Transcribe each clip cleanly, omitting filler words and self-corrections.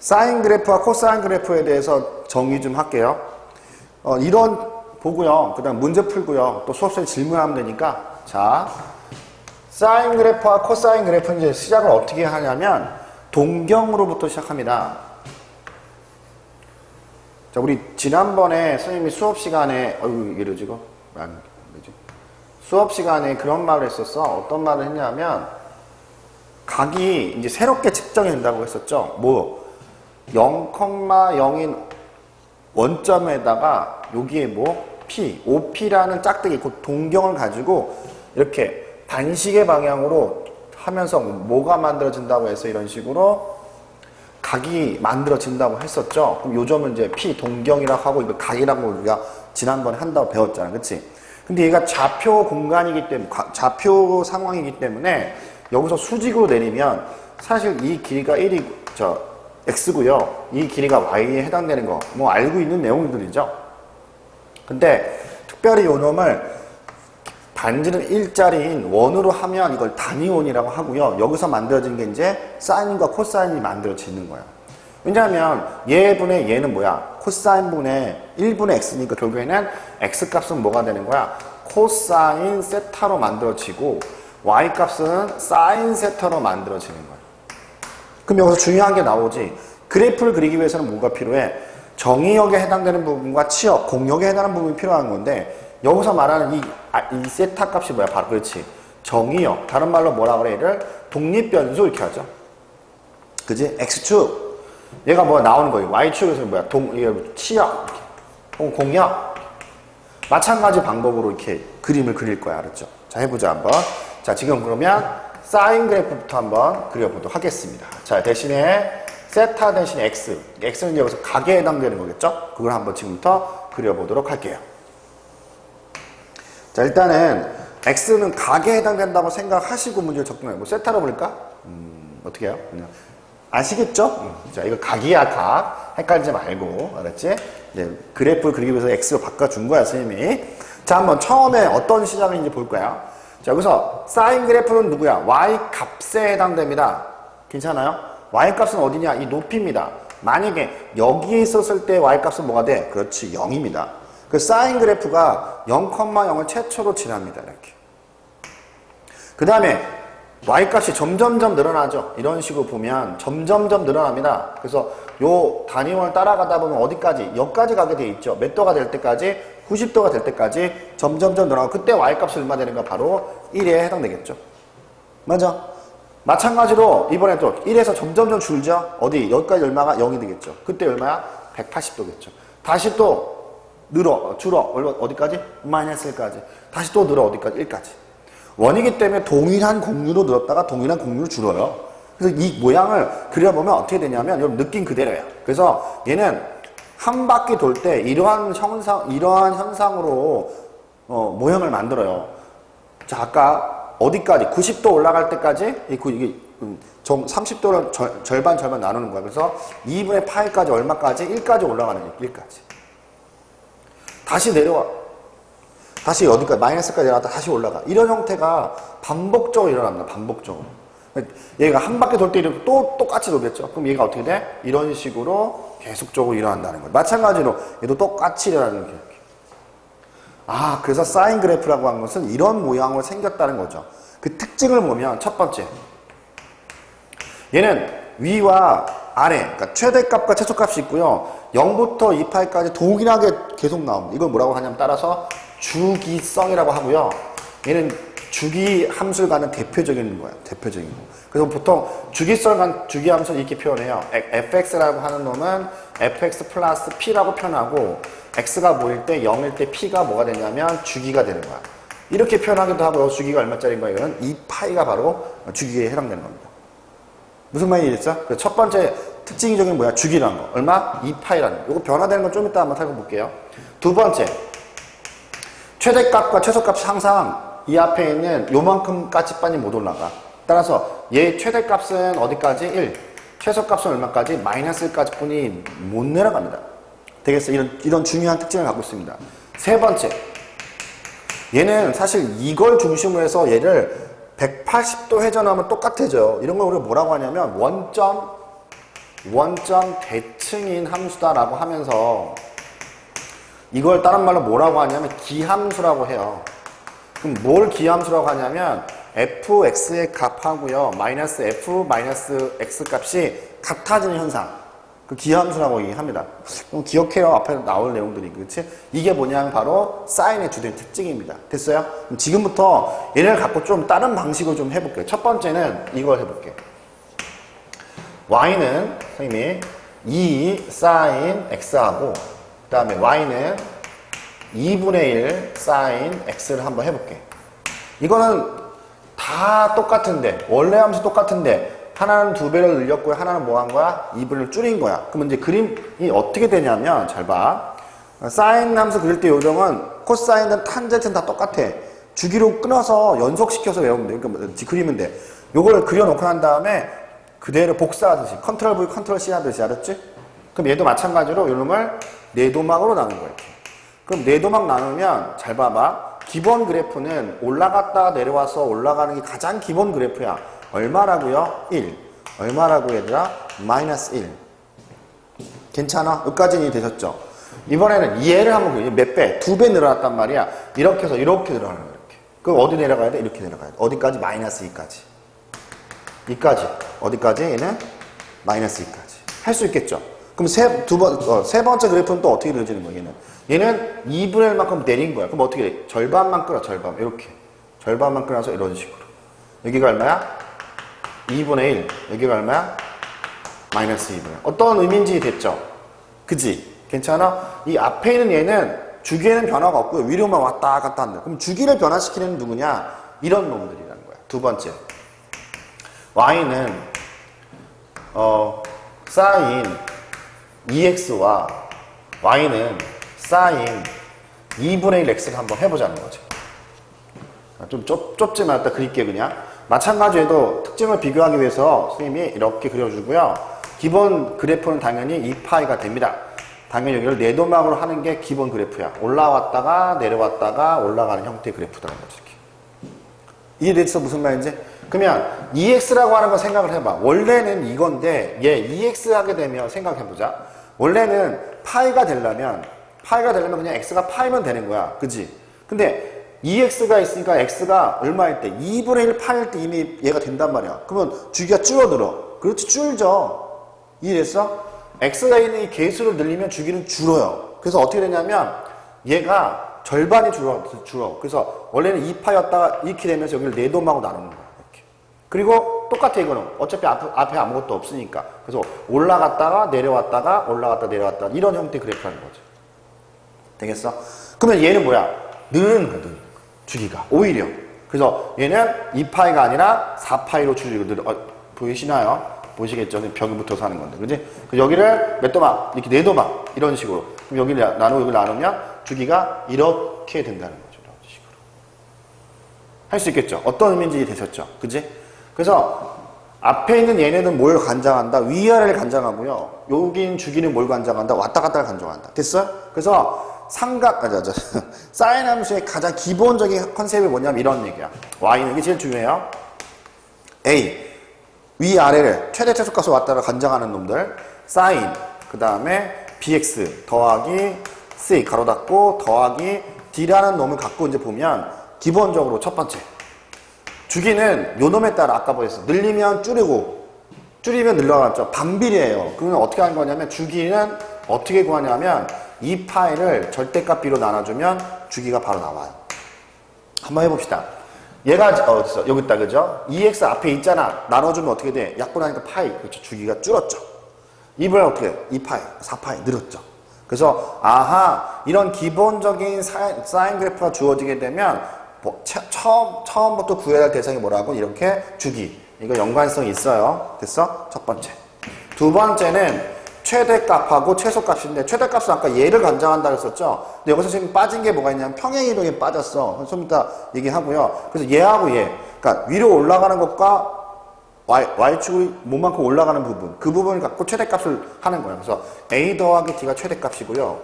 사인 그래프와 코사인 그래프에 대해서 정의 좀 할게요. 이런 보고요. 그 다음 문제 풀고요. 또 수업시간에 질문하면 되니까. 자, 사인 그래프와 코사인 그래프는 이제 시작을 어떻게 하냐면 동경으로부터 시작합니다. 자, 우리 지난번에 선생님이 수업 시간에 이러지 이거 수업 시간에 그런 말을 했었어. 어떤 말을 했냐면 각이 이제 새롭게 측정이 된다고 했었죠. 뭐 0,0인 원점에다가 여기에 뭐 P, OP라는 짝대기 곧 동경을 가지고 이렇게 반시계 방향으로 하면서 뭐가 만들어진다고 해서 이런 식으로 각이 만들어진다고 했었죠. 그럼 요점은 이제 P 동경이라고 하고 이거 각이라고 우리가 지난번에 한다고 배웠잖아. 그치? 근데 얘가 좌표 공간이기 때문에, 좌표 상황이기 때문에 여기서 수직으로 내리면 사실 이 길이가 1이, X고요. 이 길이가 Y에 해당되는 거, 뭐 알고 있는 내용들이죠. 근데 특별히 요 놈을 반지름 1짜리인 원으로 하면 이걸 단위원이라고 하고요. 여기서 만들어진 게 이제 사인과 코사인이 만들어지는 거예요. 왜냐하면 얘분의 얘는 뭐야? 코사인분의 1분의 x니까 결국에는 x값은 뭐가 되는 거야? 코사인 세타로 만들어지고 y값은 사인 세타로 만들어지는 거야. 그럼 여기서 중요한 게 나오지. 그래프를 그리기 위해서는 뭐가 필요해? 정의역에 해당되는 부분과 치역, 공역에 해당하는 부분이 필요한 건데 여기서 말하는 이 세타 값이 뭐야? 바로 그렇지. 정의역. 다른 말로 뭐라 그래? 얘를 독립변수 이렇게 하죠. 그지? x축. 얘가 뭐 나오는 거예요. y축에서 뭐야? 치역, 공역. 마찬가지 방법으로 이렇게 그림을 그릴 거야. 알았죠? 자, 해보자 한번. 자, 지금 그러면 사인 그래프부터 한번 그려보도록 하겠습니다. 자, 대신에 세타 대신에 x. x는 여기서 각에 해당되는 거겠죠? 그걸 한번 지금부터 그려보도록 할게요. 자, 일단은 x는 각에 해당된다고 생각하시고 문제를 접근해요. 뭐 세타로 볼까? 어떻게 해요? 그냥 아시겠죠? 자, 이거 각이야, 각. 헷갈리지 말고, 알았지? 이제 그래프를 그리기 위해서 x로 바꿔준 거야, 선생님이. 자, 한번 처음에 어떤 시작인지 볼 거야. 자, 여기서 사인 그래프는 누구야? y 값에 해당됩니다. 괜찮아요? y 값은 어디냐? 이 높이입니다. 만약에 여기에 있었을 때 y 값은 뭐가 돼? 그렇지, 0입니다. 그 사인 그래프가 0,0을 최초로 지납니다. 이렇게. 그 다음에 y값이 점점점 늘어나죠. 이런 식으로 보면 점점점 늘어납니다. 그래서 요 단위원을 따라가다 보면 어디까지? 여기까지 가게 돼 있죠. 몇 도가 될 때까지? 90도가 될 때까지 점점점 늘어나고 그때 y값이 얼마 되는가? 바로 1에 해당되겠죠. 맞아? 마찬가지로 이번에 또 1에서 점점점 줄죠. 어디? 여기까지 얼마가 0이 되겠죠. 그때 얼마야? 180도겠죠. 다시 또 줄어. 어디까지? 마이너스1까지. 다시 또 늘어. 어디까지? 1까지. 원이기 때문에 동일한 공률로 늘었다가 동일한 공률로 줄어요. 그래서 이 모양을 그려보면 어떻게 되냐면 여러분 느낌 그대로예요. 그래서 얘는 한 바퀴 돌 때 이러한 현상으로 모양을 만들어요. 자, 아까 어디까지? 90도 올라갈 때까지 이게 30도를 절반 나누는 거야. 그래서 2분의 파이까지 얼마까지? 1까지 올라가는 거예요. 1까지. 다시 내려와. 다시 어디까지? 마이너스까지 내려갔다 다시 올라가. 이런 형태가 반복적으로 일어납니다. 반복적으로. 얘가 한 바퀴 돌 때 이렇게 또 똑같이 돌겠죠. 그럼 얘가 어떻게 돼? 이런 식으로 계속적으로 일어난다는 거예요. 마찬가지로 얘도 똑같이 일어나는 거예요. 아, 그래서 사인 그래프라고 한 것은 이런 모양으로 생겼다는 거죠. 그 특징을 보면 첫 번째. 얘는 위와 아래, 그러니까 최대값과 최소값이 있고요. 0부터 2파이까지 동일하게 계속 나옵니다. 이걸 뭐라고 하냐면 따라서 주기성이라고 하고요. 얘는 주기 함수를 갖는 대표적인 거예요. 대표적인 거. 그래서 보통 주기성을 갖는 주기 함수를 이렇게 표현해요. fx라고 하는 놈은 fx 플러스 p라고 표현하고 x가 뭐일 때 0일 때 p가 뭐가 되냐면 주기가 되는 거야. 이렇게 표현하기도 하고요. 주기가 얼마짜리인 거예요? 이거는 2파이가 바로 주기에 해당되는 겁니다. 무슨 말인지 이해됐죠? 첫 번째 특징적인 뭐야? 주기라는 거. 얼마? 2파이라는 거. 이거 변화되는 건 좀 이따 한번 살펴볼게요. 두 번째. 최대값과 최소값이 항상 이 앞에 있는 요만큼까지뿐이 못 올라가. 따라서 얘 최대값은 어디까지? 1. 최소값은 얼마까지? 마이너스 1까지 뿐이 못 내려갑니다. 되겠어요? 이런 중요한 특징을 갖고 있습니다. 세 번째. 얘는 사실 이걸 중심으로 해서 얘를 180도 회전하면 똑같아져요. 이런 걸 우리가 뭐라고 하냐면 원점 원점 대칭인 함수다라고 하면서 이걸 다른 말로 뭐라고 하냐면 기함수라고 해요. 그럼 뭘 기함수라고 하냐면 fx의 값하고요 마이너스 f 마이너스 x 값이 같아지는 현상, 그 기함수라고 얘기합니다. 그럼 기억해요. 앞에 나올 내용들이. 그렇지? 이게 뭐냐면 바로 사인의 주된 특징입니다. 됐어요? 그럼 지금부터 얘를 갖고 좀 다른 방식으로 좀 해볼게요. 첫 번째는 이걸 해볼게요. y는 선생님이 2 sin x하고 그 다음에 y는 2분의 1 sin x를 한번 해볼게. 이거는 다 똑같은데, 원래 함수 똑같은데 하나는 2배를 늘렸고요, 하나는 뭐 한 거야? 2분을 줄인 거야. 그러면 이제 그림이 어떻게 되냐면, 잘 봐. 사인 함수 그릴 때 요령은 코사인은 탄젠트는 다 똑같아. 주기로 끊어서 연속시켜서 외우면 돼. 그러니까 그리면 돼. 요걸 그려놓고 난 다음에 그대로 복사하듯이 컨트롤 V, 컨트롤 C 하듯이, 알았지? 그럼 얘도 마찬가지로 요놈을 네도막으로 나눈 거야. 이렇게. 그럼 네도막 나누면 잘 봐봐. 기본 그래프는 올라갔다 내려와서 올라가는 게 가장 기본 그래프야. 얼마라고요? 1. 얼마라고 얘들아? 마이너스 1. 괜찮아? 여기까지는 이해되셨죠? 이번에는 얘를 한번 그려. 몇 배? 2배 늘어났단 말이야. 이렇게 해서 이렇게 늘어나는 거야. 이렇게. 그럼 어디 내려가야 돼? 이렇게 내려가야 돼. 어디까지? 마이너스 2까지. 2까지. 어디까지? 얘는 마이너스 2까지. 할 수 있겠죠? 그럼 세 번째 그래프는 또 어떻게 그려지는 거야, 얘는 2분의 1만큼 내린 거야. 그럼 어떻게 돼? 절반만 끌어, 절반. 이렇게. 절반만 끌어서 이런 식으로. 여기가 얼마야? 2분의 1. 여기가 얼마야? 마이너스 2분의 1. 어떤 의미인지 됐죠? 그지? 괜찮아? 이 앞에 있는 얘는 주기에는 변화가 없고요. 위로만 왔다 갔다 한다. 그럼 주기를 변화시키는 누구냐? 이런 놈들이라는 거야. 두 번째. y는 sin 2x와 y는 sin 2분의 1x를 한번 해보자는 거죠. 좀 좁지만 일단 그릴게 그냥. 마찬가지로 특징을 비교하기 위해서 선생님이 이렇게 그려주고요. 기본 그래프는 당연히 2파이가 됩니다. 당연히 여기를 네도막으로 하는 게 기본 그래프야. 올라왔다가 내려왔다가 올라가는 형태의 그래프다는 거죠. 이렇게. 이해됐어? 무슨 말인지? 그러면 2x라고 하는 거 생각을 해봐. 원래는 이건데 얘 2x 하게 되면 생각해보자. 원래는 파이가 되려면 그냥 x가 파이면 되는 거야. 그지? 근데 2x가 있으니까 x가 얼마일 때? 2분의 1 파일 때 이미 얘가 된단 말이야. 그러면 주기가 줄어들어. 그렇지, 줄죠. 이해됐어? x가 있는 이 개수를 늘리면 주기는 줄어요. 그래서 어떻게 되냐면 얘가 절반이 줄어. 그래서 원래는 2파였다가 이렇게 되면서 여기를 네도막으로 나누는 거야. 이렇게. 그리고 똑같아 이거는. 어차피 앞에 아무것도 없으니까. 그래서 올라갔다가 내려왔다가 올라갔다 내려왔다 이런 형태의 그래프라는 거죠. 되겠어? 그러면 얘는 뭐야? 느는 거야. 주기가. 오히려. 그래서 얘는 2파이가 아니라 4파이로 줄이고 늘어. 보이시나요? 보이시겠죠? 벽에 붙어서 하는 건데. 그지? 여기를 몇 도막, 이렇게 네 도막, 이런 식으로. 그럼 여기를 나누고 여기를 나누면 주기가 이렇게 된다는 거죠. 이런 식으로. 할 수 있겠죠? 어떤 의미인지 되셨죠? 그지? 그래서 앞에 있는 얘네는 뭘 관장한다? 위아래를 관장하고요. 여기는 주기는 뭘 관장한다? 왔다 갔다를 관장한다. 됐어요? 그래서 사인 함수의 가장 기본적인 컨셉이 뭐냐면 이런 얘기야. y는 이게 제일 중요해요. a 위아래를 최대 최소값을 왔다가 관장하는 놈들. sin 그 다음에 bx 더하기 c 가로 닫고 더하기 d라는 놈을 갖고 이제 보면 기본적으로 첫 번째 주기는 요 놈에 따라 아까 보였어. 늘리면 줄이고 줄이면 늘어났죠. 반비례예요. 그러면 어떻게 하는 거냐면 주기는 어떻게 구하냐면 이 파이를 절대값 b로 나눠주면 주기가 바로 나와요. 한번 해봅시다. 얘가 어딨어? 여기 있다, 그죠? 2x 앞에 있잖아. 나눠주면 어떻게 돼? 약분하니까 파이. 그렇죠. 주기가 줄었죠. 2분의 어떻게 돼? 2파이, 4파이 늘었죠. 그래서 아하, 이런 기본적인 사인 그래프가 주어지게 되면 처음부터 구해야 할 대상이 뭐라고? 이렇게 주기. 이거 연관성이 있어요. 됐어? 첫 번째. 두 번째는 최대값하고 최소값인데 최대값은 아까 얘를 관장한다 그랬었죠. 근데 여기서 지금 빠진 게 뭐가 있냐면 평행이동에 빠졌어. 좀 이따 얘기하고요. 그래서 얘하고 얘, 그러니까 위로 올라가는 것과 y축이 몸만큼 올라가는 부분, 그 부분을 갖고 최대값을 하는 거예요. 그래서 a 더하기 d가 최대값이고요.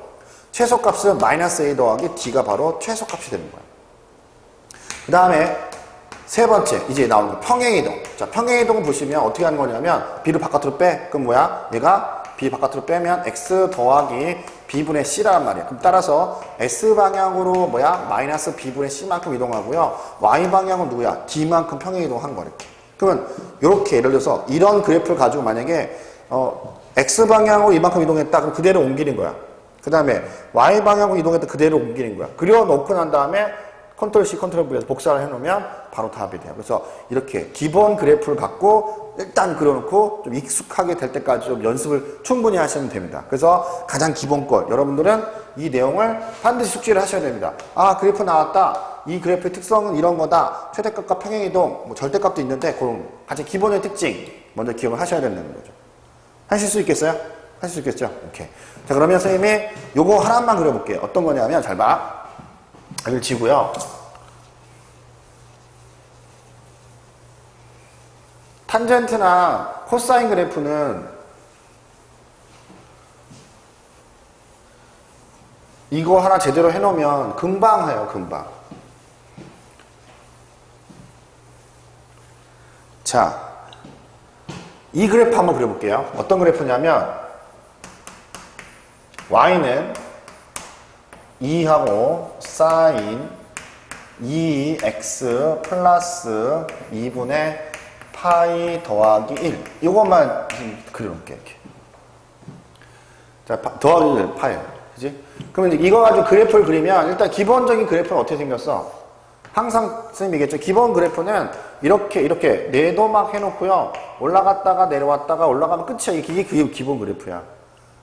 최소값은 마이너스 a 더하기 d가 바로 최소값이 되는 거예요. 그 다음에 세 번째, 이제 나오는 거 평행이동. 자, 평행이동을 보시면 어떻게 하는 거냐면 b를 바깥으로 빼. 그럼 뭐야? 얘가 b 바깥으로 빼면 x 더하기 b분의 c란 말이야. 그럼 따라서 s방향으로 뭐야? 마이너스 b분의 c만큼 이동하고요. y방향은 누구야? d만큼 평행이동한 거 이렇게. 그러면 이렇게 예를 들어서 이런 그래프를 가지고 만약에 x방향으로 이만큼 이동했다. 그럼 그대로 옮기는 거야. 그 다음에 y방향으로 이동했다. 그대로 옮기는 거야. 그려놓고 난 다음에 컨트롤 C, 컨트롤 V에서 복사를 해놓으면 바로 답이 돼요. 그래서 이렇게 기본 그래프를 갖고 일단 그려놓고 좀 익숙하게 될 때까지 좀 연습을 충분히 하시면 됩니다. 그래서 가장 기본 걸 여러분들은 이 내용을 반드시 숙지를 하셔야 됩니다. 아, 그래프 나왔다. 이 그래프의 특성은 이런 거다. 최대값과 평행이동, 뭐 절대값도 있는데 그런 가장 기본의 특징 먼저 기억을 하셔야 된다는 거죠. 하실 수 있겠어요? 하실 수 있겠죠? 오케이. 자, 그러면 선생님이 요거 하나만 그려볼게요. 어떤 거냐면 잘 봐. 여기를 지고요. 탄젠트나 코사인 그래프는 이거 하나 제대로 해놓으면 금방 해요, 금방. 자, 이 그래프 한번 그려볼게요. 어떤 그래프냐면 y는 2하고 사인 2x 플러스 2분의 파이 더하기 1 이것만 그려놓을게요. 이렇게. 자, 더하기 1 파이. 그지? 그러면 이제 이거 가지고 그래프를 그리면 일단 기본적인 그래프는 어떻게 생겼어? 항상 선생님이 얘기했죠. 기본 그래프는 이렇게 내도막 해놓고요. 올라갔다가 내려왔다가 올라가면 끝이야. 이게 기본 그래프야.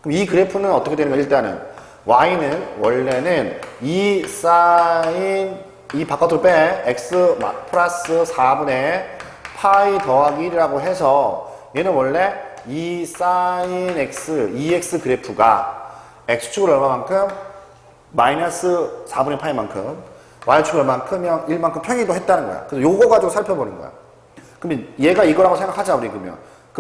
그럼 이 그래프는 어떻게 되는 거야? 일단은 y는 원래는 2 사인 2 바깥으로 빼 x 플러스 4분의 파이 더하기 1이라고 해서 얘는 원래 2 사인 x 2x 그래프가 x축을 얼마만큼? 마이너스 4분의 파이만큼 y축을 얼마만큼? 1만큼 평행이동 했다는 거야. 그래서 요거 가지고 살펴보는 거야. 그러면 얘가 이거라고 생각하자 우리 그러면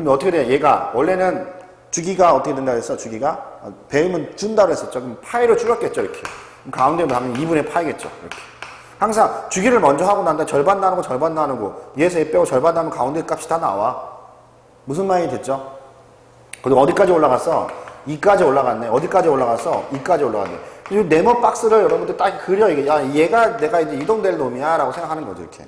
어떻게 돼? 얘가 원래는 주기가 어떻게 된다 그랬어? 주기가? 배우면 준다고 했었죠. 그럼 파이로 줄였겠죠, 이렇게. 그럼 가운데로 하면 2분의 파이겠죠, 이렇게. 항상 주기를 먼저 하고 난 다음에 절반 나누고 절반 나누고 얘에서 얘 빼고 절반 나누면 가운데 값이 다 나와. 무슨 말이 됐죠? 그리고 어디까지 올라갔어? 2까지 올라갔네. 어디까지 올라갔어? 2까지 올라갔네. 이 네모 박스를 여러분들 딱 그려. 이게 야, 얘가 내가 이제 이동될 놈이야 라고 생각하는 거죠, 이렇게.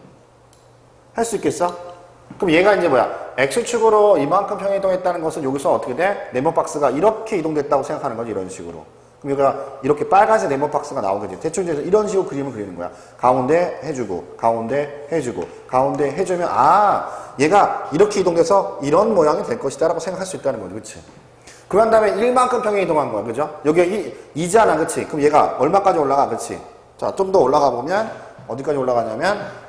할 수 있겠어? 그럼 얘가 이제 뭐야? X축으로 이만큼 평행이동했다는 것은 여기서 어떻게 돼? 네모 박스가 이렇게 이동됐다고 생각하는 거지, 이런 식으로. 그럼 얘가 이렇게 빨간색 네모 박스가 나오겠지. 대충 이제 이런 식으로 그림을 그리는 거야. 가운데 해주고, 가운데 해주고, 가운데 해주면, 아, 얘가 이렇게 이동돼서 이런 모양이 될 것이다 라고 생각할 수 있다는 거지, 그치? 그런 다음에 1만큼 평행이동한 거야, 그죠? 여기가 2잖아, 그치? 그럼 얘가 얼마까지 올라가, 그치? 자, 좀 더 올라가 보면, 어디까지 올라가냐면,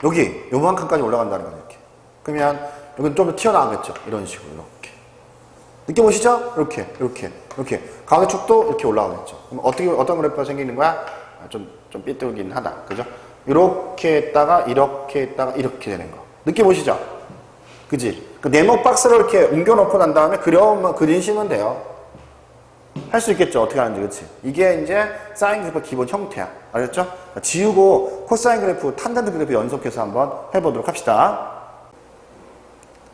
여기 요만큼까지 올라간다는 거예요. 이렇게. 그러면 여기는 좀 더 튀어나가겠죠. 이런 식으로 이렇게. 느껴보시죠? 이렇게. 가운데 축도 이렇게 올라가겠죠. 그럼 어떤 그래프가 생기는 거야? 좀 삐뚤긴 하다. 그죠? 이렇게 했다가 이렇게 했다가 이렇게 되는 거. 느껴보시죠? 그지? 그 네모 박스를 이렇게 옮겨놓고 난 다음에 그리시면 돼요. 할 수 있겠죠. 어떻게 하는지, 그치? 이게 이제 사인 그래프 기본 형태야. 알겠죠? 지우고 코사인 그래프, 탄젠트 그래프 연속해서 한번 해보도록 합시다.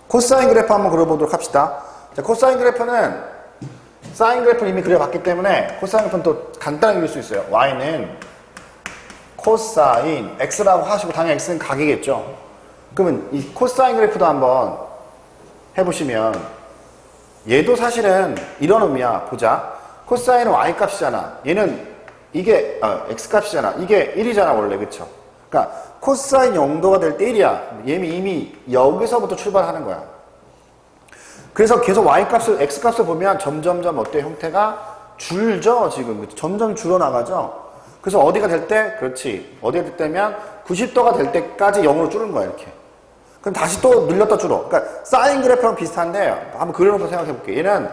코사인 그래프 한번 그려보도록 합시다. 자, 코사인 그래프는 사인 그래프를 이미 그려봤기 때문에 코사인 그래프는 또 간단하게 그릴 수 있어요. y는 코사인 x라고 하시고 당연히 x는 각이겠죠. 그러면 이 코사인 그래프도 한번 해보시면 얘도 사실은 이런 의미야. 보자. 코사인은 y값이잖아. 얘는 이게 x값이잖아. 이게 1이잖아 원래. 그쵸? 그러니까 코사인 0도가 될 때 1이야. 얘는 이미 여기서부터 출발하는 거야. 그래서 계속 y값을 x값을 보면 점점점 어때? 형태가 줄죠 지금. 점점 줄어나가죠. 그래서 어디가 될 때? 그렇지. 어디가 될 때면 90도가 될 때까지 0으로 줄은 거야 이렇게. 그럼 다시 또 늘렸다 줄어. 그러니까 사인 그래프랑 비슷한데 한번 그려놓고 생각해 볼게. 얘는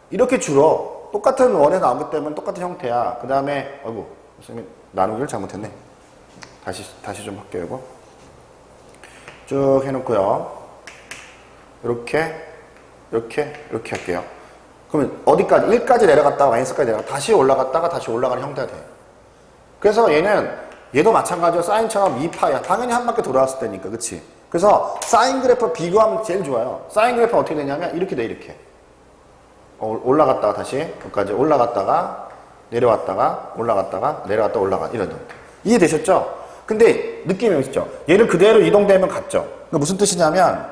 이렇게 줄어. 똑같은 원에 나오기 때문에 똑같은 형태야. 그 다음에 아이고 선생님 나누기를 잘못했네. 다시 좀 할게요. 이거 쭉 해놓고요. 이렇게 할게요. 그러면 어디까지? 1까지 내려갔다가 마이너스까지 내려갔다가 다시 올라갔다가 다시 올라가는 형태가 돼. 그래서 얘는 얘도 마찬가지로 사인처럼 2파이야. 당연히 한 바퀴 돌아왔을 때니까, 그치? 그래서 사인 그래프 비교하면 제일 좋아요. 사인 그래프는 어떻게 되냐면 이렇게 돼, 이렇게. 올라갔다가 다시 여기까지 올라갔다가 내려왔다가 올라갔다가 내려왔다가 이런 형태. 이해되셨죠? 근데 느낌이 오시죠? 얘를 그대로 이동되면 같죠? 그러니까 무슨 뜻이냐면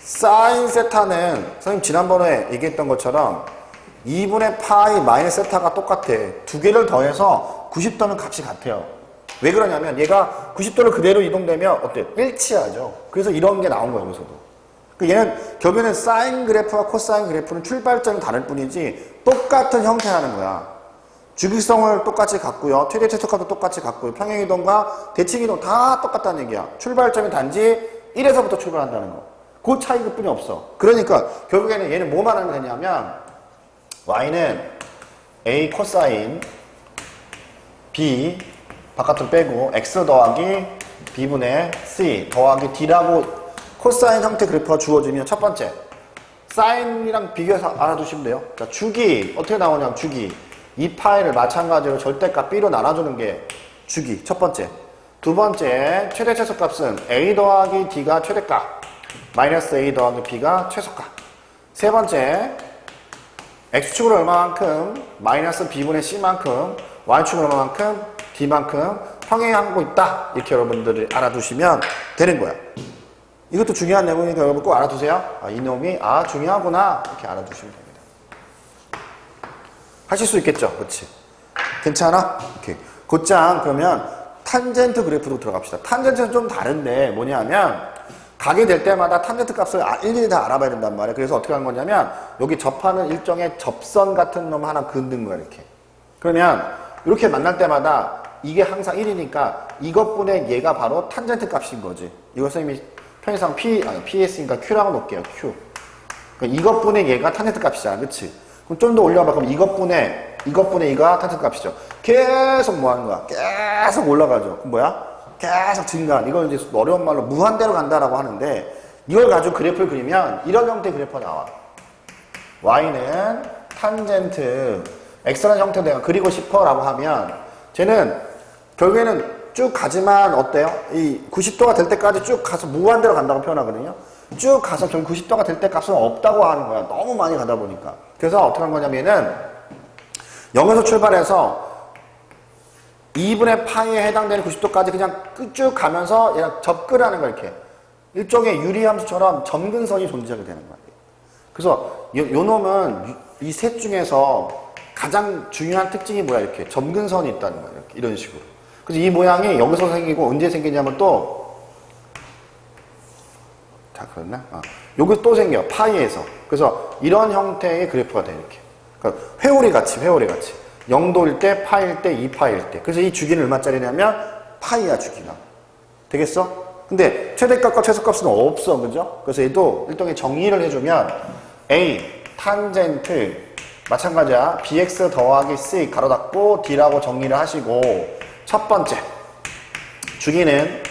사인 세타는 선생님 지난번에 얘기했던 것처럼 2분의 파이 마이너스 세타가 똑같아. 두 개를 더해서 90도면 값이 같아요. 왜 그러냐면 얘가 90도를 그대로 이동되면 어때요? 일치하죠. 그래서 이런 게 나온 거예요, 여기서도. 얘는 결국에는 사인 그래프와 코사인 그래프는 출발점이 다를 뿐이지 똑같은 형태라는 거야. 주기성을 똑같이 갖고요. 최대 최소값도 똑같이 갖고요. 평행이동과 대칭이동 다 똑같다는 얘기야. 출발점이 단지 1에서부터 출발한다는 거. 그 차이일 뿐이 없어. 그러니까 결국에는 얘는 뭐 말하는 거냐면 y는 a 코사인 b 바깥으로 빼고 x 더하기 b분의 c 더하기 d라고 코사인 형태 그래프가 주어지면 첫 번째 사인이랑 비교해서 알아두시면 돼요. 자, 주기 어떻게 나오냐면 주기 이 파이를 마찬가지로 절대값 b로 나눠주는 게 주기 첫 번째. 두 번째 최대 최소값은 a 더하기 d가 최대값 마이너스 a 더하기 b가 최소값. 세 번째 x축으로 얼마만큼 마이너스 b분의 c만큼 y축으로 얼마만큼 d만큼 평행하고 있다. 이렇게 여러분들이 알아두시면 되는 거야. 이것도 중요한 내용이니까 여러분 꼭 알아두세요. 아, 이놈이 중요하구나 이렇게 알아두시면 됩니다. 하실 수 있겠죠? 그렇지? 괜찮아? 오케이. 곧장 그러면 탄젠트 그래프로 들어갑시다. 탄젠트는 좀 다른데 뭐냐면 가게 될 때마다 탄젠트 값을 일일이 다 알아봐야 된단 말이에요. 그래서 어떻게 하는 거냐면 여기 접하는 일종의 접선 같은 놈 하나 그는 거야 이렇게. 그러면 이렇게 만날 때마다 이게 항상 1이니까 이것분의 얘가 바로 탄젠트 값인 거지. 이거 선생님이 편의상 PS니까 Q라고 놓을게요. Q. 그러니까 이것분의 얘가 탄젠트 값이잖아. 그치? 그럼 좀 더 올려봐. 그럼 이것분의 이가 탄젠트 값이죠. 계속 뭐 하는 거야? 계속 올라가죠. 그럼 뭐야? 계속 증가한. 이걸 이제 어려운 말로 무한대로 간다라고 하는데 이걸 가지고 그래프를 그리면 이런 형태의 그래프가 나와. Y는 탄젠트 X라는 형태로 내가 그리고 싶어 라고 하면 쟤는 결국에는 쭉 가지만 어때요? 이 90도가 될 때까지 쭉 가서 무한대로 간다고 표현하거든요. 쭉 가서 결국 90도가 될 때 값은 없다고 하는 거야. 너무 많이 가다 보니까. 그래서 어떻게 한 거냐면은 0에서 출발해서 2분의 파이에 해당되는 90도까지 그냥 쭉 가면서 얘랑 접근하는 거야 이렇게. 일종의 유리함수처럼 점근선이 존재하게 되는 거야. 그래서 요 놈은 이 셋 중에서 가장 중요한 특징이 뭐야 이렇게 점근선이 있다는 거야 이렇게 이런 식으로. 그래서 이 모양이 여기서 생기고 언제 생기냐면 그랬나? 여기 또 생겨 파이에서. 그래서 이런 형태의 그래프가 돼 이렇게. 그러니까 회오리 같이 0도일 때 파일 때 2파일 때. 그래서 이 주기는 얼마짜리냐면 파이야 주기가. 되겠어? 근데 최대값과 최소값은 없어. 그죠? 그래서 얘도 일종의 정의를 해주면 A 탄젠트 마찬가지야. bx 더하기 c 가로 닫고 d라고 정리를 하시고 첫 번째 주기는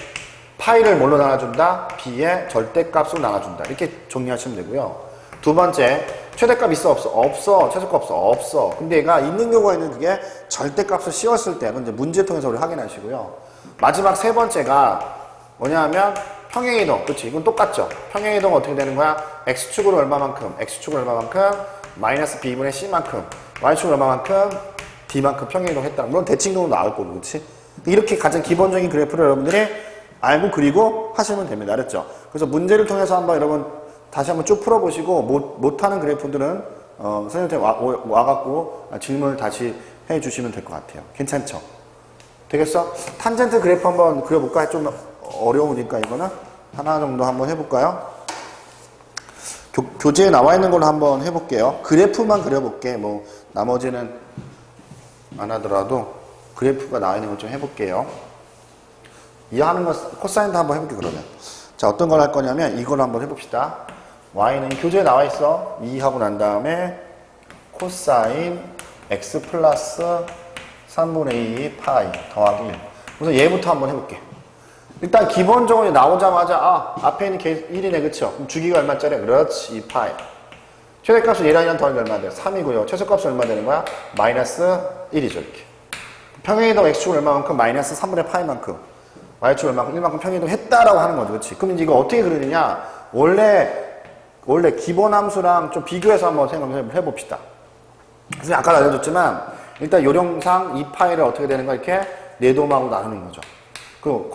파이를 뭘로 나눠준다? b의 절대값으로 나눠준다. 이렇게 정리하시면 되고요. 두 번째 최대값 있어 없어? 없어. 최소값 없어? 없어. 근데 얘가 있는 경우가 있는 그게 절대값을 씌웠을 때 이제 문제 통해서 우리 확인하시고요. 마지막 세 번째가 뭐냐면 평행이동. 그치? 이건 똑같죠? 평행이동은 어떻게 되는 거야? x축으로 얼마만큼? x축으로 얼마만큼? 마이너스 b분의 c만큼. y축으로 얼마만큼? d만큼 평행이동 했다. 물론 대칭동도 나올 거고, 그치? 이렇게 가장 기본적인 그래프를 여러분들이 알고 그리고 하시면 됩니다. 알았죠? 그래서 문제를 통해서 한번 여러분 다시 한번 쭉 풀어보시고 못하는 그래프들은 선생님한테 와갖고 질문을 다시 해주시면 될 것 같아요. 괜찮죠? 되겠어? 탄젠트 그래프 한번 그려볼까? 좀 어려우니까 이거는 하나 정도 한번 해볼까요? 교재에 나와 있는 걸로 한번 해볼게요. 그래프만 그려볼게. 뭐 나머지는 안 하더라도 그래프가 나와 있는 걸 좀 해볼게요. 이해하는 거 코사인도 한번 해볼게 그러면. 자, 어떤 걸 할 거냐면 이걸 한번 해봅시다. y는 교재에 나와 있어. 2 하고 난 다음에 코사인 x 플러스 3분의 2 파이 더하기 1. 우선 얘부터 한번 해볼게. 일단 기본적으로 나오자마자 앞에 있는 게 1이네 그쵸? 그럼 주기가 얼마짜리야? 그렇지 2파이. 최대값은 얘랑 더하기 얼마 돼? 3이고요. 최소값은 얼마 되는 거야? 마이너스 1이죠 이렇게. 평행이동 x축은 얼마만큼? 마이너스 3분의 파이만큼. y축은 얼마만큼? 1만큼 평행이동 했다라고 하는 거죠. 그렇지? 그럼 이제 이거 어떻게 그리느냐? 원래 기본 함수랑 좀 비교해서 한번 생각해 봅시다. 그래서 아까 알려줬지만 일단 요령상 이 파이를 어떻게 되는 거 이렇게 네도마하고 나누는 거죠. 그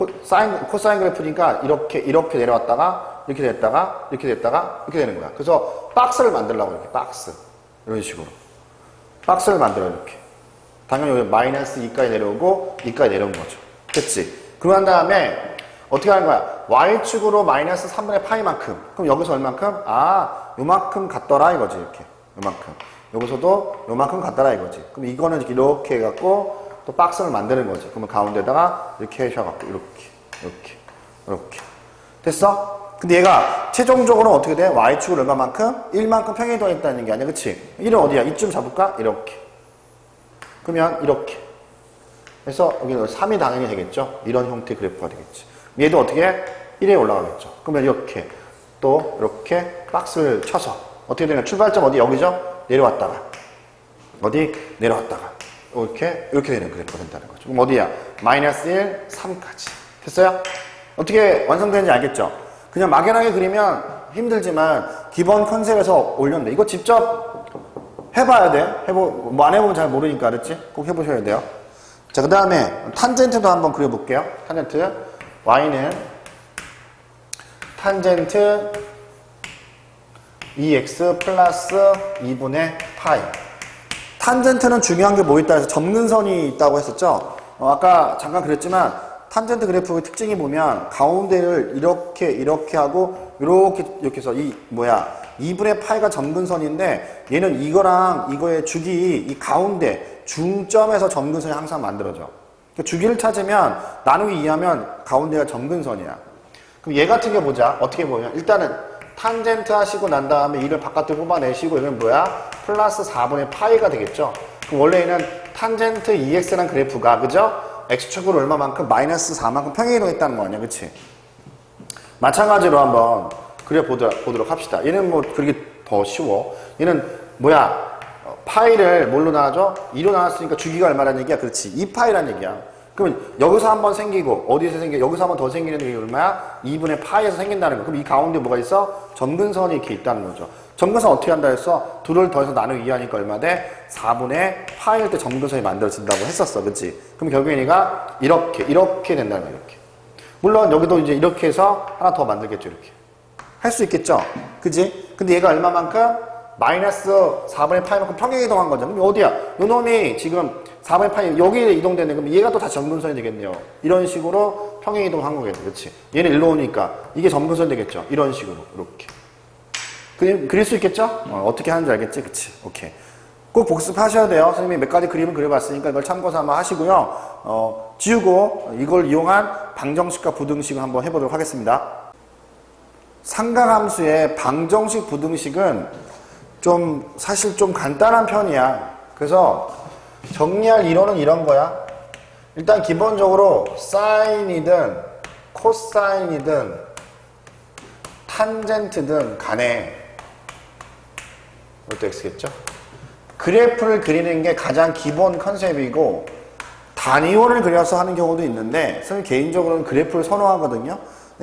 코사인 그래프니까 이렇게 내려왔다가 이렇게 됐다가 이렇게 됐다가 이렇게 되는 거야. 그래서 박스를 만들려고 이렇게 박스 이런 식으로 박스를 만들어 이렇게. 당연히 여기 마이너스 2까지 내려오고 2까지 내려온 거죠. 됐지? 그러한 다음에 어떻게 하는 거야? y축으로 마이너스 3분의 파이만큼. 그럼 여기서 얼만큼? 아, 요만큼 같더라 이거지. 이렇게. 요만큼. 여기서도 요만큼 같더라 이거지. 그럼 이거는 이렇게 해갖고 또 박스를 만드는 거지. 그러면 가운데다가 이렇게 해셔갖고 이렇게. 됐어? 근데 얘가 최종적으로 어떻게 돼? y축을 얼마만큼? 1만큼 평행이동했다는 게 아니야. 그치? 1은 어디야? 이쯤 잡을까? 이렇게. 그러면 이렇게. 그래서 여기는 3이 당연히 되겠죠? 이런 형태의 그래프가 되겠지. 얘도 어떻게 해? 1에 올라가겠죠. 그러면 이렇게 또 이렇게 박스를 쳐서 어떻게 되냐? 출발점 어디? 여기죠? 내려왔다가 어디? 내려왔다가 이렇게 되는 그래프가 된다는 거죠. 그럼 어디야? 마이너스 1, 3까지. 됐어요? 어떻게 완성되는지 알겠죠? 그냥 막연하게 그리면 힘들지만 기본 컨셉에서 올렸는데 이거 직접 해봐야 돼. 뭐 안 해보면 잘 모르니까 알았지? 꼭 해보셔야 돼요. 자, 그 다음에 탄젠트도 한번 그려볼게요. 탄젠트. y는 탄젠트 2x 플러스 2분의 파이. 탄젠트는 중요한 게 뭐 있다 해서 점근선이 있다고 했었죠. 아까 잠깐 그랬지만 탄젠트 그래프의 특징이 보면 가운데를 이렇게 하고 이렇게 해서 2분의 파이가 점근선인데 얘는 이거랑 이거의 주기 이 가운데 중점에서 점근선이 항상 만들어져. 그러니까 주기를 찾으면 나누기 2하면 가운데가 점근선이야. 그럼 얘 같은 게 보자. 어떻게 보면 일단은 탄젠트 하시고 난 다음에 이를 바깥으로 뽑아내시고 이건 뭐야? 플러스 4분의 파이가 되겠죠. 그럼 원래 얘는 탄젠트 2x라는 그래프가 그죠? x축으로 얼마만큼? 마이너스 4만큼 평행이동했다는 거 아니야. 그치? 마찬가지로 한번 그려보도록 합시다. 얘는 뭐 그렇게 더 쉬워. 얘는 뭐야? 파이를 뭘로 나눠줘? 2로 나눴으니까 주기가 얼마라는 얘기야? 그렇지. 2파이라는 얘기야. 그러면 여기서 한번 생기고 어디서 여기서 한번 더 생기는 게 얼마야? 2분의 파이에서 생긴다는 거. 그럼 이 가운데 뭐가 있어? 점근선이 이렇게 있다는 거죠. 점근선 어떻게 한다 했어? 둘을 더해서 나누기 2하니까 얼마 돼? 4분의 파이일 때 점근선이 만들어진다고 했었어. 그치? 그럼 결국에 얘가 이렇게 된다는 거야. 이렇게. 물론 여기도 이제 이렇게 해서 하나 더 만들겠죠. 이렇게. 할 수 있겠죠? 그지? 근데 얘가 얼마만큼? 마이너스 4분의 파이만큼 평행이동한 거죠. 그럼 어디야? 요 놈이 지금 4분의 파이 여기에 이동되는 그럼 얘가 또 다시 점근선이 되겠네요. 이런 식으로 평행이동한 거겠죠. 그렇지? 얘는 일로 오니까 이게 점근선이 되겠죠. 이런 식으로 이렇게. 그릴 수 있겠죠? 어떻게 하는지 알겠지? 그치? 오케이. 꼭 복습하셔야 돼요. 선생님이 몇 가지 그림을 그려봤으니까 이걸 참고 삼아 하시고요. 지우고 이걸 이용한 방정식과 부등식을 한번 해보도록 하겠습니다. 삼각함수의 방정식 부등식은 사실 좀 간단한 편이야. 그래서 정리할 이론은 이런 거야. 일단 기본적으로 사인이든 코사인이든 탄젠트든 간에 이것도 x겠죠? 그래프를 그리는 게 가장 기본 컨셉이고 단위원을 그려서 하는 경우도 있는데 선생님 개인적으로는 그래프를 선호하거든요.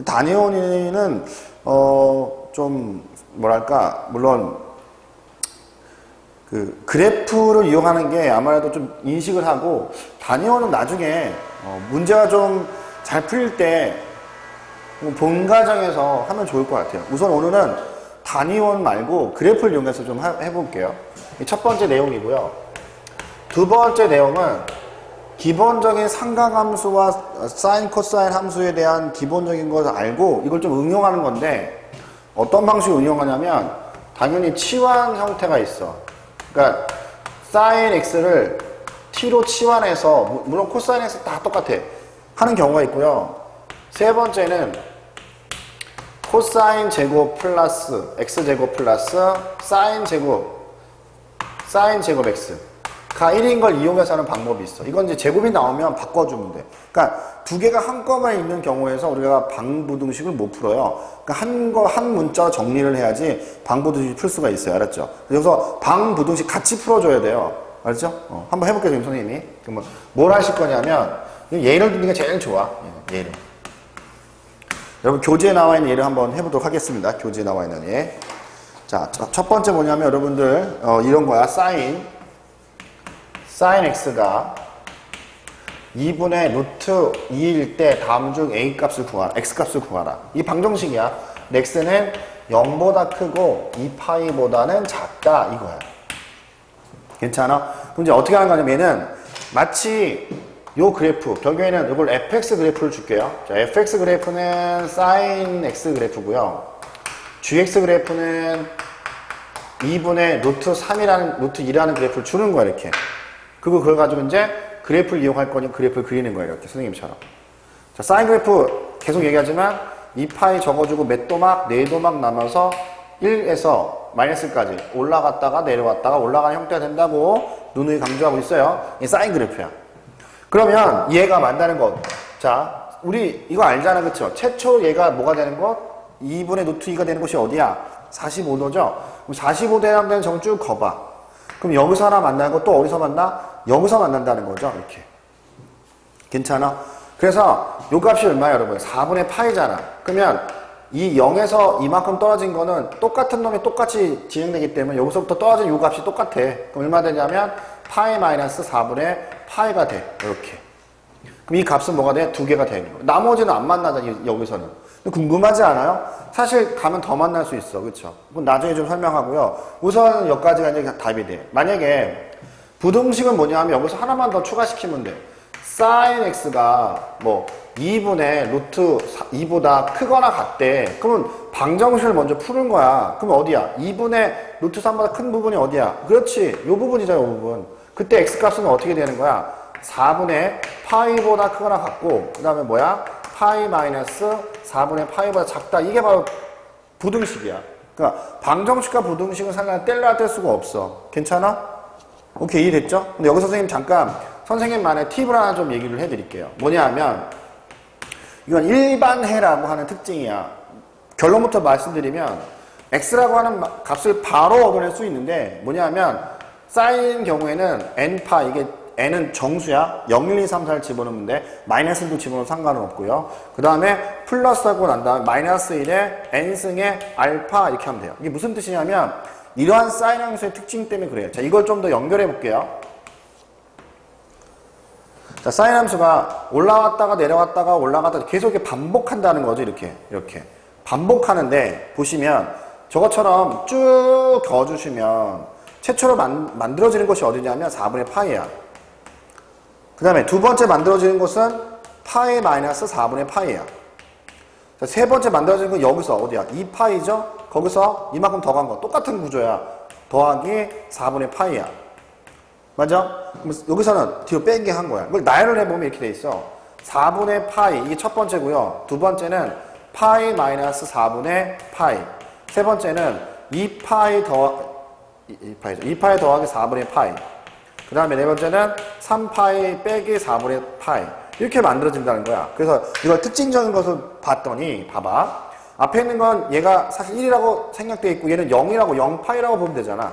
단위원은 좀 뭐랄까 물론 그 그래프를 이용하는 게 아무래도 좀 인식을 하고 단위원은 나중에 문제가 좀 잘 풀릴 때 본 과정에서 하면 좋을 것 같아요. 우선 오늘은 단위원 말고 그래프를 이용해서 좀 해볼게요. 첫 번째 내용이고요. 두 번째 내용은 기본적인 삼각함수와 사인, 코사인 함수에 대한 기본적인 것을 알고 이걸 좀 응용하는 건데 어떤 방식으로 응용하냐면 당연히 치환 형태가 있어. 그러니까 사인 x를 t로 치환해서 물론 코사인 x 다 똑같아 하는 경우가 있고요. 세 번째는 코사인 제곱 플러스 x제곱 플러스 사인 제곱 x가 1인 걸 이용해서 하는 방법이 있어. 이건 이제 제곱이 나오면 바꿔주면 돼. 그러니까 두 개가 한꺼번에 있는 경우에서 우리가 방부등식을 못 풀어요. 그러니까 한 문자 정리를 해야지 방부등식 풀 수가 있어요. 알았죠? 그래서 방부등식 같이 풀어줘야 돼요. 알았죠? 한번 해볼게요, 지금 선생님이. 그러면 뭘 하실 거냐면, 예를 듣는 게 제일 좋아. 예를. 여러분, 교재에 나와 있는 예를 한번 해보도록 하겠습니다. 교재에 나와 있는 예. 자, 첫 번째 뭐냐면, 여러분들, 이런 거야. sin x가 2분의 루트 2일 때 다음 중 a 값을 구하라. x 값을 구하라. 이 방정식이야. x는 0보다 크고 2파이보다는 작다. 이거야. 괜찮아? 그럼 이제 어떻게 하는 거냐면 얘는 마치 요 그래프, 결국에는 이걸 fx 그래프를 줄게요. 자, fx 그래프는 sin x 그래프고요. gx 그래프는 2분의 루트 3이라는, 루트 2라는 그래프를 주는 거야, 이렇게. 그걸 가지고 이제 그래프를 이용할 거니 그래프를 그리는 거예요, 이렇게. 선생님처럼. 자, 사인 그래프 계속 얘기하지만 2파이 적어주고 몇 도막, 4도막 남아서 1에서 마이너스까지 올라갔다가 내려왔다가 올라가는 형태가 된다고 누누이 강조하고 있어요. 이게 사인 그래프야. 그러면 얘가 만나는 것. 자, 우리 이거 알잖아, 그쵸? 최초 얘가 뭐가 되는 것? 2분의 루트 2가 되는 곳이 어디야? 45도죠? 그럼 45도에 해당되는 점 쭉 거봐. 그럼 여기서 하나 만나는 거 또 어디서 만나? 여기서 만난다는 거죠, 이렇게. 괜찮아? 그래서 요 값이 얼마야, 여러분? 4분의 파이잖아. 그러면 이 0에서 이만큼 떨어진 거는 똑같은 놈이 똑같이 진행되기 때문에 여기서부터 떨어진 요 값이 똑같아. 그럼 얼마 되냐면 파이 마이너스 4분의 파이가 돼. 이렇게. 그럼 이 값은 뭐가 돼? 두 개가 되는 거야. 나머지는 안 만나잖아, 여기서는. 궁금하지 않아요? 사실 가면 더 만날 수 있어. 그쵸? 그건 나중에 좀 설명하고요. 우선 여기까지가 이제 답이 돼. 만약에 부등식은 뭐냐 하면 여기서 하나만 더 추가시키면 돼. sin x가 뭐 2분의 루트 2보다 크거나 같대. 그러면 방정식을 먼저 푸는 거야. 그럼 어디야? 2분의 루트 3보다 큰 부분이 어디야? 그렇지. 요 부분이잖아, 요 부분. 그때 x값은 어떻게 되는 거야? 4분의 파이보다 크거나 같고, 그 다음에 뭐야? 파이 마이너스 4분의 파이보다 작다. 이게 바로 부등식이야. 그러니까 방정식과 부등식은 상관이 뗄래야 뗄 수가 없어. 괜찮아? 오케이, 이해됐죠? 근데 여기서 선생님 잠깐 선생님만의 팁을 하나 좀 얘기를 해드릴게요. 뭐냐 하면 이건 일반해라고 하는 특징이야. 결론부터 말씀드리면 x라고 하는 값을 바로 얻어낼 수 있는데 뭐냐 하면 사인 경우에는 n파, 이게 n은 정수야. 0, 1, 2, 3, 4를 집어넣으면 돼. 마이너스도 집어넣어도 상관은 없고요. 그 다음에 플러스하고 난 다음에 마이너스 1에 n승의 알파 이렇게 하면 돼요. 이게 무슨 뜻이냐면 이러한 사인 함수의 특징 때문에 그래요. 자, 이걸 좀 더 연결해 볼게요. 자, 사인 함수가 올라왔다가 내려왔다가 올라갔다가 계속 이렇게 반복한다는 거죠. 이렇게 반복하는데 보시면 저것처럼 쭉 그어주시면 최초로 만들어지는 것이 어디냐면 4분의 파이야. 그 다음에 두 번째 만들어지는 것은 파이 마이너스 4분의 파이야. 자, 세 번째 만들어지는 건 여기서 어디야? 2파이죠? 거기서 이만큼 더 간 거. 똑같은 구조야. 더하기 4분의 파이야. 맞아? 그럼 여기서는 뒤로 빼게 한 거야. 이걸 나열을 해보면 이렇게 돼 있어. 4분의 파이, 이게 첫 번째고요. 두 번째는 파이 마이너스 4분의 파이. 세 번째는 2파이 더하기 4분의 파이. 그 다음에 네 번째는 3파이 빼기 4분의 파이. 이렇게 만들어진다는 거야. 그래서 이걸 특징적인 것을 봤더니, 봐봐. 앞에 있는 건 얘가 사실 1이라고 생각되어 있고 얘는 0이라고 0파이라고 보면 되잖아.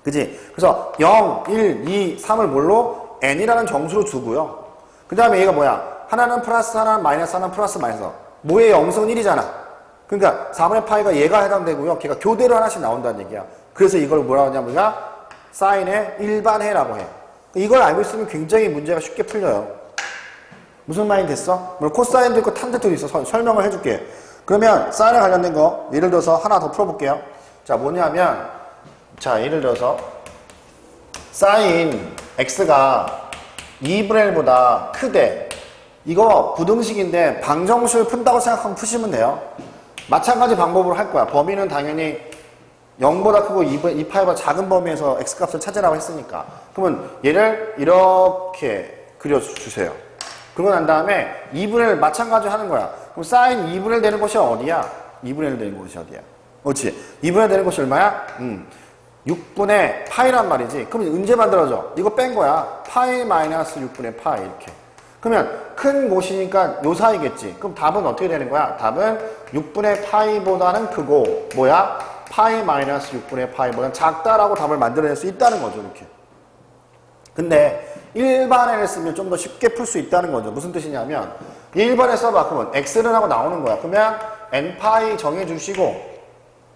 그지? 그래서 0, 1, 2, 3을 뭘로? n이라는 정수로 주고요. 그 다음에 얘가 뭐야? 하나는 플러스, 하나는 마이너스, 하나는 플러스, 마이너스. 뭐의 0승은 1이잖아. 그러니까 4분의 파이가 얘가 해당되고요. 걔가 교대로 하나씩 나온다는 얘기야. 그래서 이걸 뭐라고 하냐면 우리가 사인의 일반해라고 해. 이걸 알고 있으면 굉장히 문제가 쉽게 풀려요. 무슨 말이 됐어? 물론 코사인도 있고 탄젠트도 있어. 설명을 해줄게. 그러면 사인에 관련된 거 예를 들어서 하나 더 풀어볼게요. 자, 뭐냐면 자, 예를 들어서 사인 x가 2분의 1보다 크대. 이거 부등식인데 방정식을 푼다고 생각하면 푸시면 돼요. 마찬가지 방법으로 할 거야. 범위는 당연히 0보다 크고 2파이보다 작은 범위에서 x값을 찾으라고 했으니까. 그러면 얘를 이렇게 그려주세요. 그러고 난 다음에 2분의 1 마찬가지로 하는 거야. 그럼 사인 2분의 1 되는 곳이 어디야? 2분의 1 되는 곳이 어디야? 그렇지. 2분의 1 되는 곳이 얼마야? 6분의 파이란 말이지. 그럼 언제 만들어져? 이거 뺀 거야. 파이 마이너스 6분의 파이 이렇게. 그러면 큰 곳이니까 요 사이겠지. 그럼 답은 어떻게 되는 거야? 답은 6분의 파이보다는 크고 뭐야? 파이 마이너스 6분의 파이보다는 작다라고 답을 만들어낼 수 있다는 거죠. 이렇게. 근데 일반을 쓰면 좀 더 쉽게 풀 수 있다는 거죠. 무슨 뜻이냐면 일반에 써봐. 그러면 x는 하고 나오는 거야. 그러면 n파이 정해주시고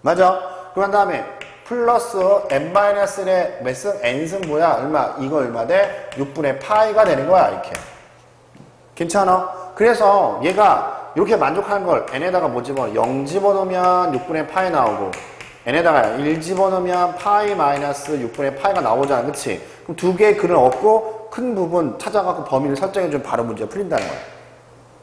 맞아? 그런 다음에 플러스 n-1의 몇 승? n승 뭐야? 얼마? 이거 얼마 돼? 6분의 파이가 되는 거야. 이렇게. 괜찮아? 그래서 얘가 이렇게 만족하는 걸 n에다가 뭐 집어넣어? 0 집어넣으면 6분의 파이 나오고 n에다가 1 집어넣으면 파이 마이너스 6분의 파이가 나오잖아. 그치? 그럼 두 개의 글을 얻고 큰 부분 찾아갖고 범위를 설정해주면 바로 문제가 풀린다는 거야.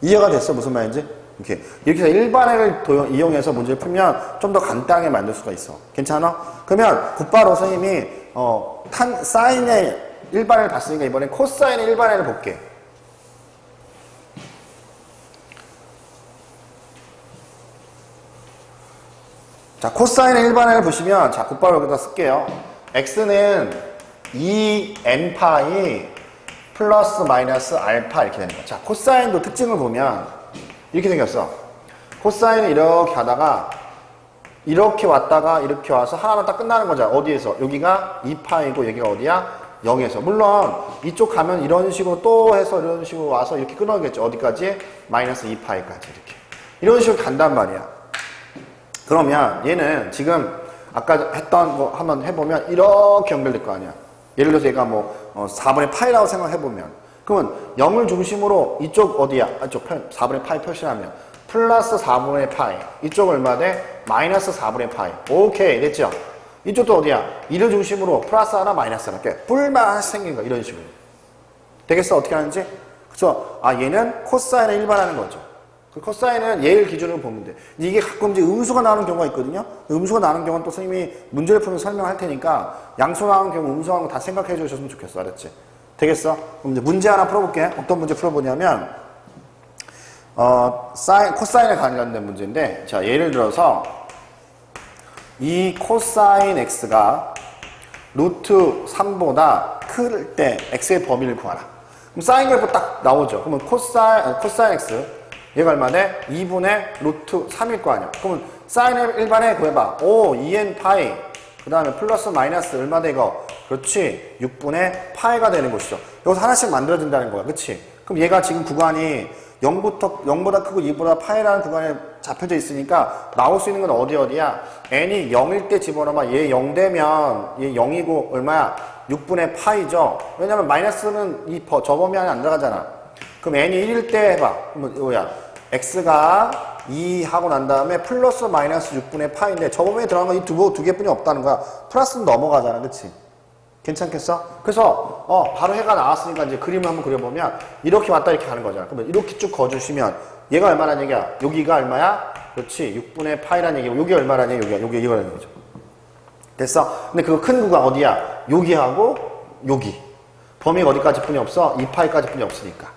이해가 됐어? 무슨 말인지? 이렇게 해서 일반을 이용해서 문제를 풀면 좀 더 간단하게 만들 수가 있어. 괜찮아? 그러면 곧바로 선생님이 사인의 일반을 봤으니까 이번엔 코사인의 일반을 볼게. 자, 코사인의 일반을 보시면 자, 곧바로 여기다 쓸게요. x는 2n파이 플러스 마이너스 알파 이렇게 되는 거야. 자, 코사인도 특징을 보면 이렇게 생겼어. 코사인은 이렇게 하다가 이렇게 왔다가 이렇게 와서 하나만 딱 끝나는 거잖아. 어디에서? 여기가 2파이고 여기가 어디야? 0에서. 물론 이쪽 가면 이런 식으로 또 해서 이런 식으로 와서 이렇게 끊어야겠죠. 어디까지? 마이너스 2파이까지 이렇게. 이런 식으로 간단 말이야. 그러면 얘는 지금 아까 했던 거 한번 해보면 이렇게 연결될 거 아니야. 예를 들어서 얘가 뭐 4분의 파이라고 생각해보면 그러면 0을 중심으로 이쪽 어디야? 이쪽 4분의 파이 표시하면 플러스 4분의 파이 이쪽 얼마 돼? 마이너스 4분의 파이. 오케이 됐죠? 이쪽도 어디야? 2를 중심으로 플러스 하나 마이너스 하나 이렇게 뿔만 하나씩 생긴 거 이런 식으로 되겠어? 어떻게 하는지? 그래서 얘는 코사인을 일반하는 거죠. 그 코사인은 얘를 기준으로 보면 돼. 이게 가끔 이제 음수가 나오는 경우가 있거든요. 음수가 나오는 경우는 또 선생님이 문제를 풀면서 설명할 테니까 양수 나오는 경우, 음수 나오는 거 다 생각해 주셨으면 좋겠어. 알았지? 되겠어? 그럼 이제 문제 하나 풀어볼게. 어떤 문제 풀어보냐면, 코사인에 관련된 문제인데, 자, 예를 들어서, 이 코사인 x가 루트 3보다 클 때 x의 범위를 구하라. 그럼 사인 그래프 딱 나오죠. 그러면 코사인 x, 얘가 얼마 돼? 2분의 루트 3일 거 아니야. 그러면 사인을 일반에 구해봐. 2n 파이. 그 다음에 플러스 마이너스 얼마 돼 이거? 그렇지. 6분의 파이가 되는 것이죠. 여기서 하나씩 만들어진다는 거야. 그치? 그럼 얘가 지금 구간이 0보다 크고 2보다 파이라는 구간에 잡혀져 있으니까 나올 수 있는 건 어디야? n이 0일 때 집어넣으면 얘 0 되면 얘 0이고 얼마야? 6분의 파이죠. 왜냐면 마이너스는 저 범위 안에 안 들어가잖아. 그럼 n이 1일 때 해봐. 그러면 뭐야? x가 2 하고 난 다음에 플러스 마이너스 6분의 파인데 저 범위에 들어간 건 이 두 개뿐이 없다는 거야. 플러스는 넘어가잖아. 그치? 괜찮겠어? 그래서 바로 해가 나왔으니까 이제 그림을 한번 그려보면 이렇게 왔다 이렇게 가는 거잖아. 그러면 이렇게 쭉 거주시면 얘가 얼마라는 얘기야? 여기가 얼마야? 그렇지. 6분의 파이라는 얘기고 여기 얼마라는 얘기야? 여기 이거라는 얘기죠. 됐어? 근데 그거 큰 구간 어디야? 여기하고 여기. 범위가 어디까지 뿐이 없어? 2파이까지 뿐이 없으니까.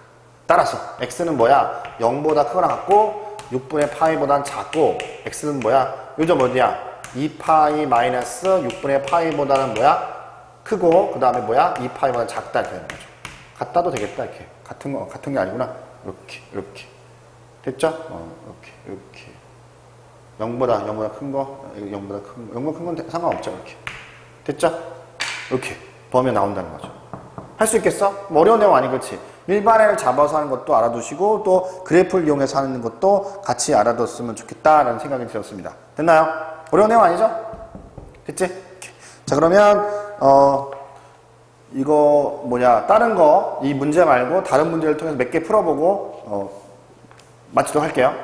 따라서 x는 뭐야? 0보다 크거나 같고 6분의 파이보다는 작고 x는 뭐야? 요점 어디야? 2파이 마이너스 6분의 파이보다는 뭐야? 크고 그 다음에 뭐야? 2파이보다 작다 이렇게 되는 거죠. 같다도 되겠다 이렇게. 같은 게 아니구나. 이렇게 됐죠? 이렇게 0보다 큰 거 0보다 큰 건 상관없죠. 이렇게 됐죠? 이렇게 범위에 나온다는 거죠. 할 수 있겠어? 뭐 어려운 내용 아니 그렇지? 일반을 잡아서 하는 것도 알아두시고 또 그래프를 이용해서 하는 것도 같이 알아뒀으면 좋겠다라는 생각이 들었습니다. 됐나요? 어려운 내용 아니죠? 됐지? 자 그러면 이거 다른 거 이 문제 말고 다른 문제를 통해서 몇 개 풀어보고 마치도록 할게요.